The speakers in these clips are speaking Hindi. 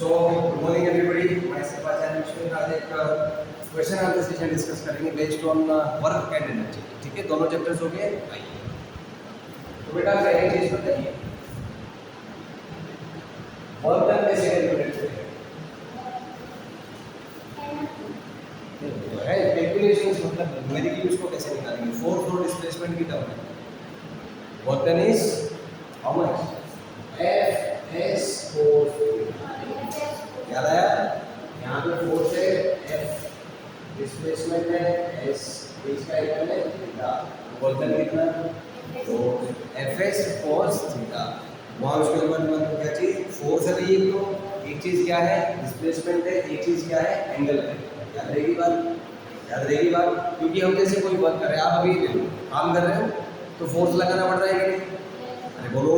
So, good morning everybody. Myself Ajay Vishnu. आज एक क्वेश्चन आंसर सेशन डिस्कस करेंगे based on work and energy. ठीक है, दोनों चैप्टर्स हो गए. आइए तो बेटा पहली चीज बताइए, वर्क डन कैसे कैलकुलेट करेंगे? है कैलकुलेशंस मतलब न्यूमेरिकली उसको कैसे निकालेंगे? फोर्स और डिस्प्लेसमेंट की टर्म में work done is how much? F S force. याद आया? यहाँ पे फोर्स है F, डिस्प्लेसमेंट है S, इसका इक्वल है थीटा. वर्क डन कितना? तो Fs cos थीटा. वहाँ उसके ऊपर मतलब क्या चीज? फोर्स है भाई. एक चीज क्या है? डिस्प्लेसमेंट है. एक चीज क्या है? एंगल है. याद रहेगी बात? याद रहेगी बात? क्योंकि हम जैसे कोई वर्क कर रहे हैं, आप अभी काम कर रहे हो तो फोर्स लगाना पड़ रहा है कि नहीं? अरे बोलो,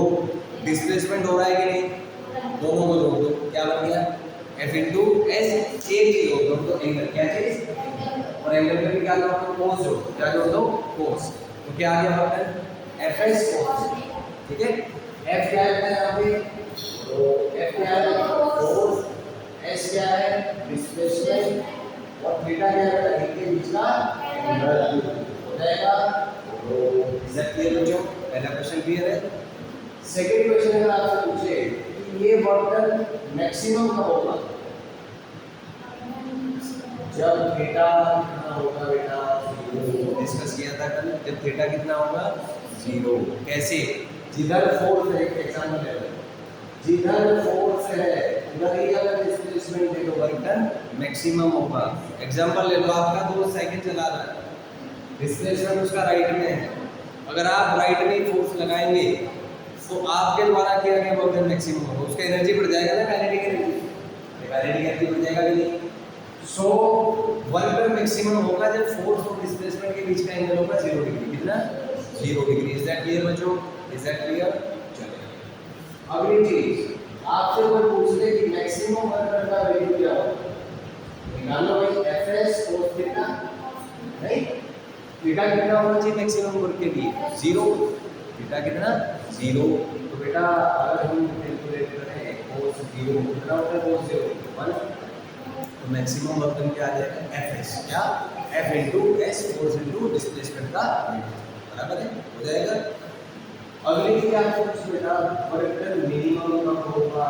डिस्प्लेसमेंट हो रहा है कि नहीं? दोनों को जोड़ दो, क्या बन गया? F into S. एक चीज जोड़ दो तो एंगल, क्या चीज? और एंगल में भी क्या जोड़ दो? कोस जोड़ दो. क्या जोड़ दो? कोस. तो क्या आ गया हमारा? Fs कोस. ठीक है. F क्या है यहाँ पे? तो F क्या है? कोस. S क्या है? डिस्प्लेसमेंट. और थीटा क्या है? इनके बीच का एंगल हो जाएगा. तो इज क्लियर बच्चों? पहला क्वेश्चन क्लियर है. सेकंड क्वेश्चन अगर आपसे पूछे कि ये वर्क डन मैक्सिमम कब होगा? जब थीटा कितना होगा बेटा? 0. डिस्कस किया था कल. जब थीटा कितना होगा? 0. कैसे? जिधर फोर्स है, एग्जांपल ले लो, जिधर फोर्स है उधर ही अगर डिस्प्लेसमेंट है तो वर्क डन मैक्सिमम होगा. एग्जांपल ले लो, आपका दोस्त साइकिल चला रहा है, डिस्प्लेसमेंट उसका राइट में है. अगर आप राइट में फोर्स लगाएंगे तो आपके द्वारा किया गया वर्क डन मैक्सिमम होगा. उसका एनर्जी बढ़ जाएगा ना, काइनेटिक एनर्जी. काइनेटिक एनर्जी बढ़ जाएगा कि नहीं? सो वर्क डन मैक्सिमम होगा जब फोर्स और डिस्प्लेसमेंट के बीच का एंगल होगा 0 डिग्री. कितना? 0 डिग्री. इज दैट क्लियर बच्चों? Is that clear? चलिए अगली चीज, आपसे कोई पूछ ले कि मैक्सिमम वर्क डन का वैल्यू क्या होगा? निकालो भाई. Fs cos theta. नहीं, थीटा कितना होना चाहिए मैक्सिमम वर्क के लिए? 0. थीटा कितना? 0. तो बेटा अगर हम कैलकुलेट करें cos 0 कितना होता है? cos 0 1. तो मैक्सिमम वर्क डन क्या आ जाएगा? Fs. क्या? F into S, force into displacement का बराबर है. हो जाएगा. अगली चीज आपको पूछ बेटा, वर्क डन मिनिमम कब होगा?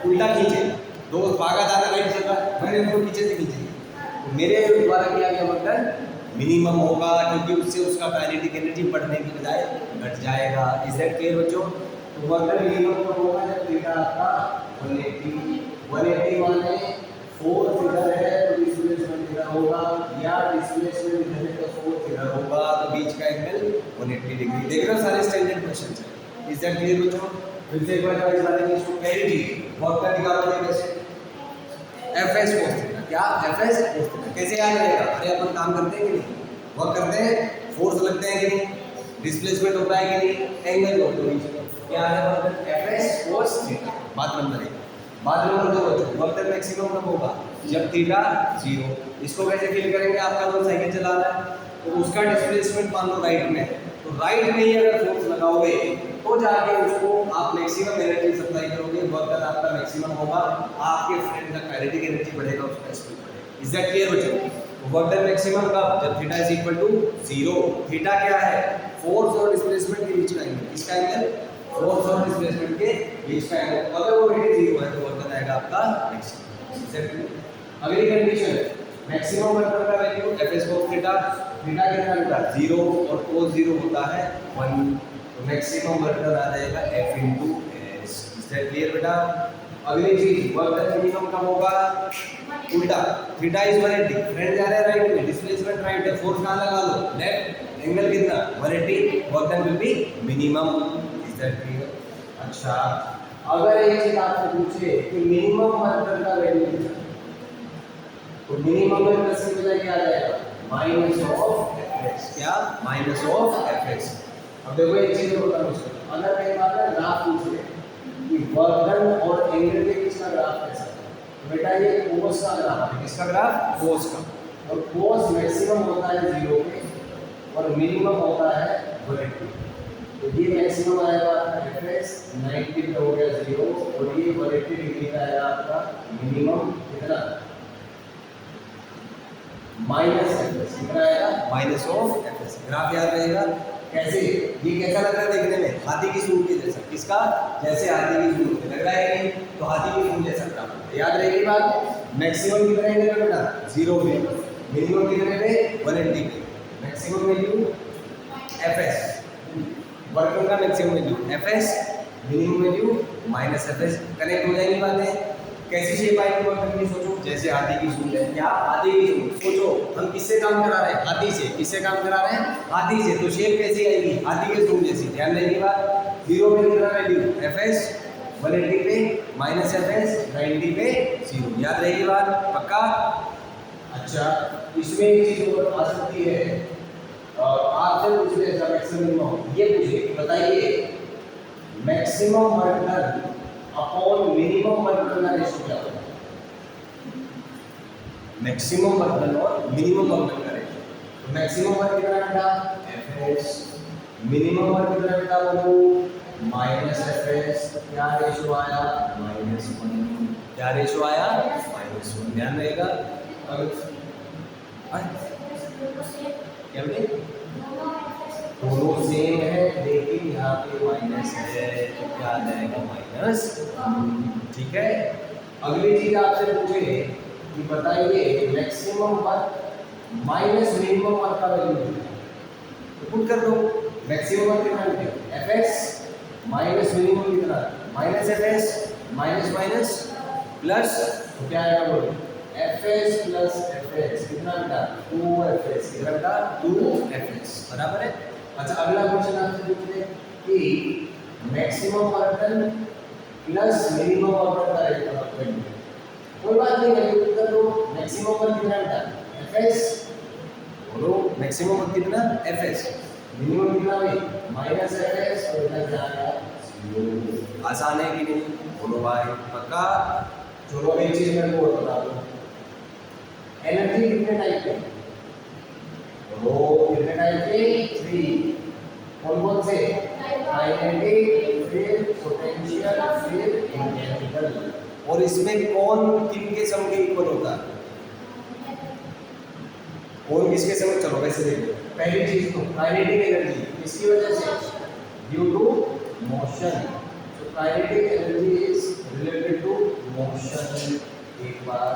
उल्टा खींचे, दो भागा ज्यादा राइट चल रहा है, मैंने उसको पीछे से खींचे. मेरे द्वारा किया गया वर्क डन मिनिमम होगा क्योंकि उससे उसका काइनेटिक एनर्जी बढ़ने की बजाय घट जाएगा. इज दैट क्लियर बच्चों? तो वर्क डन मिनिमम कब होगा? जब थीटा आपका 180 माने 4 इधर है तो डिस्प्लेसमेंट इधर होगा, या डिस्प्लेसमेंट इधर है तो 4 इधर होगा, तो बीच का एंगल 180 डिग्री. देख रहे हो, सारे स्टैंडर्ड क्वेश्चंस हैं. इज दैट क्लियर बच्चों? फिर से एक बार इस बारे में इसको पहली चीज वर्क डन निकालोगे कैसे? Fs cos theta. क्या? Fs cos theta. कैसे याद रहेगा? अरे अपन काम करते हैं कि नहीं? वर्क करते हैं, फोर्स लगते हैं कि नहीं? डिस्प्लेसमेंट होता है कि नहीं? एंगल होता है. क्या है work done? Fs cos theta. बात नंबर 1. बात नंबर 2 बच्चों, वर्क डन मैक्सिमम कब होगा? जब थीटा 0. इसको कैसे फील करेंगे? आपका दोस्त साइकिल चला रहा है तो उसका डिस्प्लेसमेंट मान लो राइट में है, तो राइट में ही अगर फोर्स लगाओगे तो जाके उसको आप मैक्सिमम एनर्जी सप्लाई करोगे. वर्क डन आपका मैक्सिमम होगा, आपके फ्रेंड का काइनेटिक एनर्जी बढ़ेगा, उसका स्पीड बढ़ेगा. इज दैट क्लियर बच्चों? वर्क डन मैक्सिमम कब? जब theta is equal to 0. Theta क्या है? फोर्स और डिस्प्लेसमेंट के बीच का एंगल. किसका एंगल? फोर्स और डिस्प्लेसमेंट के बीच का एंगल. अगर वो रेट 0 है तो वर्क डन आएगा आपका मैक्सिमम. अगली कंडीशन, मैक्सिमम वर्क डन का value Fs cos theta. Theta कितना होता है? 0 और cos 0 होता है 1. तो मैक्सिमम वर्क डन आ जाएगा F into S. Is that clear बेटा? अगली चीज, वर्क डन मिनिमम कब होगा? उल्टा. थीटा इज 180, फ्रेंड जा रहा है राइट में, डिस्प्लेसमेंट राइट है, फोर्स कहां लगा लो? लेफ्ट. एंगल कितना? 180. Work done will be minimum. Is that clear? अच्छा, अगर एक चीज आपसे पूछे कि मिनिमम वर्क डन का वैल्यू कितना, तो मिनिमम में प्लस की बजाय क्या आ जाएगा? Minus of Fs. क्या? Minus of Fs. अब देखो एक चीज होता है मुझसे, अगर कई बार ना ग्राफ पूछ ले कि वर्क डन और एंगल के बीच का ग्राफ कैसा है, तो बेटा ये कोस का ग्राफ है. किसका ग्राफ? कोस का. और फोर्स मैक्सिमम होता है 0 पे और मिनिमम होता है 180। तो ये मैक्सिमम आएगा आपका एफएस 90 पे हो गया 0 और ये 180 डिग्री का आएगा आपका मिनिमम कितना माइनस एफएस कितना आएगा माइनस ऑफ एफएस। ग्राफ याद रहेगा कैसे ये कैसा लग रहा है देखने में हाथी की सूंड के जैसा किसका जैसे हाथी की सूंड लग रहा है नहीं तो हाथी की सूंड जैसा ग्राफ याद रहेगी बात। मैक्सिमम कितना है बेटा 0 पे मिनिमम कितने पे 180 पे मैक्सिमम वैल्यू एफएस वर्क का maximum value FS minimum value minus FS connect हो जाएगी बातें। कैसी शेप आएगी वर्क करनी सोचो जैसे हाथी की सूंड है क्या हाथी की सूंड सोचो हम किससे काम करा रहे हैं हाथी से किससे काम करा रहे हैं हाथी से तो शेप कैसी आएगी हाथी की सूंड जैसी। ध्यान रखिए बात 0 पे कितना वैल्यू एफएस 180 पे माइनस एफएस 90 पे 0 याद रहेगी बात पक्का। अच्छा इसमें एक चीज और आ सकती है आपसे पूछ ले जब मैक्सिमम ये पूछे बताइए maximum work done upon minimum work done का रेशियो क्या होगा। मैक्सिमम वर्क डन और मिनिमम वर्क डन का रेशियो तो मैक्सिमम वर्क कितना बेटा एफएस मिनिमम वर्क कितना बेटा वो माइनस एफएस क्या रेशियो आया -1 क्या रेशियो आया -1 ध्यान रहेगा। क्या बोले दोनों सेम है लेकिन यहाँ पे माइनस है तो क्या आ जाएगा माइनस। ठीक है अगली चीज आपसे पूछे कि बताइए maximum work minus minimum work का वैल्यू तो पुट कर दो मैक्सिमम वर्क कितना है एफएस माइनस मिनिमम कितना minus FS minus minus plus तो क्या आएगा बोलो एफएस प्लस एफएस कितना बेटा 2fs कितना बेटा 2fs बराबर है। अच्छा अगला क्वेश्चन आपसे पूछते हैं कि maximum work done plus minimum work done का रेशियो कोई बात नहीं वैल्यू कर दो मैक्सिमम वर्क कितना बेटा एफएस बोलो मैक्सिमम वर्क कितना एफएस मिनिमम कितना भाई माइनस एफएस और इधर जाएगा 0 आसान है कि नहीं बोलो भाई पक्का। चलो एक चीज मेरे को और बता दो एनर्जी कितने टाइप के वो कितने टाइप के 3 कौन से काइनेटिक फिर पोटेंशियल फिर मैकेनिकल और इसमें कौन किन के सम के इक्वल होता है कौन किसके सम चलो वैसे देखो पहली चीज तो काइनेटिक एनर्जी किसकी वजह से due to motion so kinetic energy is related to motion एक बार।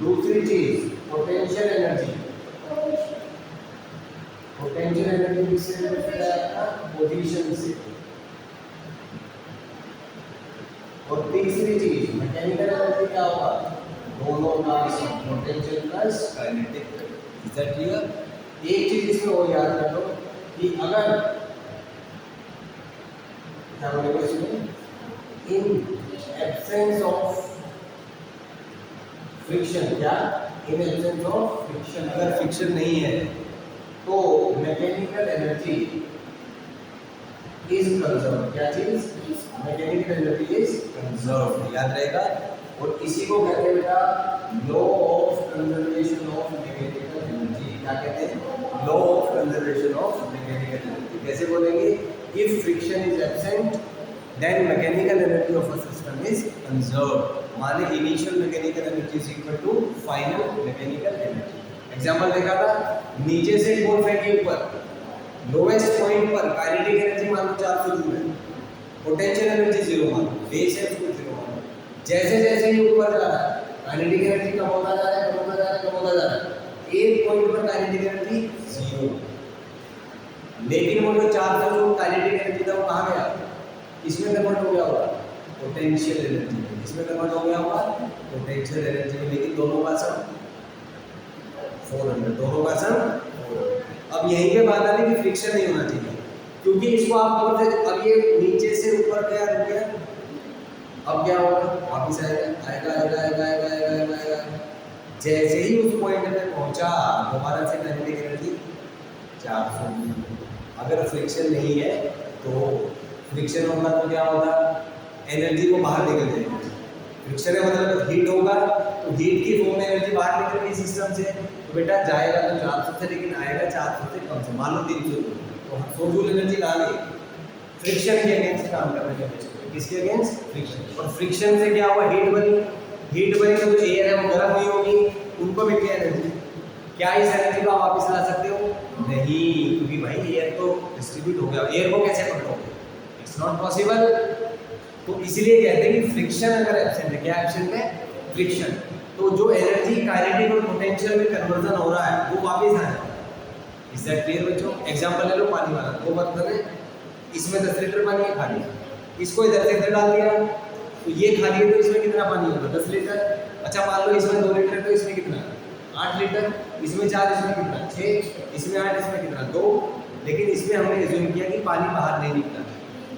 दूसरी चीज पोटेंशियल एनर्जी किससे रिलेटेड है पोजीशन से। और तीसरी चीज मैकेनिकल एनर्जी क्या होगा दोनों का potential plus kinetic is that clear. एक चीज इसमें और याद कर लो कि अगर क्या बोलेंगे इसमें इन एब्सेंस ऑफ फ्रिक्शन क्या इन एब्सेंस ऑफ फ्रिक्शन अगर फ्रिक्शन नहीं है तो मैकेनिकल एनर्जी इज कंजर्व क्या चीज मैकेनिकल एनर्जी इज कंजर्व याद रहेगा। और इसी को कहते हैं बेटा law of conservation of mechanical energy क्या कहते हैं law of conservation of mechanical energy. कैसे बोलेंगे if friction is absent then mechanical energy of a system is conserved माने initial mechanical energy is equal to final mechanical energy। Example देखा था नीचे से बॉल फेंके ऊपर लोएस्ट पॉइंट पर काइनेटिक एनर्जी मान लो 400 जूल है पोटेंशियल एनर्जी 0 मान लो बेस है उसको 0 मान लो जैसे जैसे ही ऊपर जा रहा है काइनेटिक एनर्जी कम होता जा रहा है एक पॉइंट पर काइनेटिक एनर्जी 0 लेकिन वो जो 400 जूल काइनेटिक एनर्जी था वो कहाँ गया इसमें कन्वर्ट हो गया होगा पोटेंशियल एनर्जी में इसमें कन्वर्ट हो गया होगा पोटेंशियल एनर्जी में लेकिन दोनों का सम 400 दोनों का सम। अब यहीं पे बात आती है कि फ्रिक्शन नहीं होना चाहिए क्योंकि इसको आप बोलते अब ये नीचे से ऊपर गया रुक गया अब क्या होगा वापस आएगा जैसे ही उस पॉइंट पे पहुंचा दोबारा से काइनेटिक एनर्जी 400 अगर फ्रिक्शन नहीं है तो फ्रिक्शन होगा तो क्या होगा एनर्जी को बाहर निकल जाएगी फ्रिक्शन है मतलब हीट होगा, तो हीट की फॉर्म में एनर्जी बाहर निकल गई सिस्टम से, तो बेटा जाएगा तो 400 से, लेकिन आएगा 400 से कम से, मान लो 300 जूल, तो 100 जूल एनर्जी कहाँ गई? फ्रिक्शन के अगेंस्ट काम करने के वजह। किसके अगेंस्ट? फ्रिक्शन। और फ्रिक्शन से क्या हुआ? हीट बनी। हीट बनी तो जो एयर है वो गर्म हुई होगी, उनको मिल गया एनर्जी। क्या इस एनर्जी को आप वापस ला सकते हो? नहीं, क्योंकि भाई एयर तो डिस्ट्रीब्यूट हो गया, एयर को कैसे पकड़ोगे? It's not possible. तो इसलिए कहते हैं कि फ्रिक्शन अगर एब्सेंट है, क्या एब्सेंट है? फ्रिक्शन। तो जो एनर्जी काइनेटिक और पोटेंशियल में कन्वर्जन हो रहा है वो वापस आ जाएगा। इज दैट क्लियर बच्चों? एग्जांपल ले लो पानी वाला, दो बर्तन है, इसमें 10 लीटर पानी है खाली, इसको इधर से इधर डाल दिया, तो ये खाली है तो इसमें कितना पानी होगा? 10 लीटर। अच्छा मान लो इसमें 2 लीटर है तो इसमें कितना? 8 लीटर। इसमें 4, इसमें कितना? 6, इसमें 8, इसमें कितना? 2। लेकिन इसमें हमने एज्यूम किया कि पानी बाहर नहीं निकला,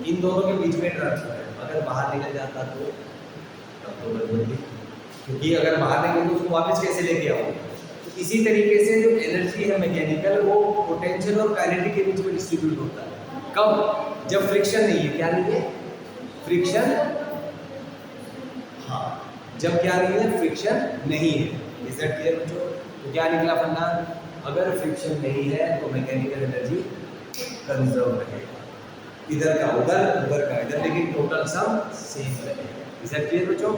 इन दोनों के बीच में ट्रांसफर है। अगर बाहर निकल जाता तो तब तो गड़बड़ थी, क्योंकि अगर बाहर निकले तो उसको वापस कैसे लेके आओ? तो इसी तरीके से जो एनर्जी है मैकेनिकल, वो पोटेंशियल और काइनेटिक के बीच में डिस्ट्रीब्यूट होता है। कब? जब फ्रिक्शन नहीं है। क्या नहीं है? फ्रिक्शन। हाँ, जब क्या नहीं है? फ्रिक्शन नहीं है। इज दैट क्लियर बच्चों? तो क्या निकला फंडा? अगर फ्रिक्शन नहीं है तो मैकेनिकल एनर्जी कंजर्व रहेगा, इधर का उधर, उधर का इधर, लेकिन टोटल सम सेम रहेगा। इज दैट क्लियर बच्चों?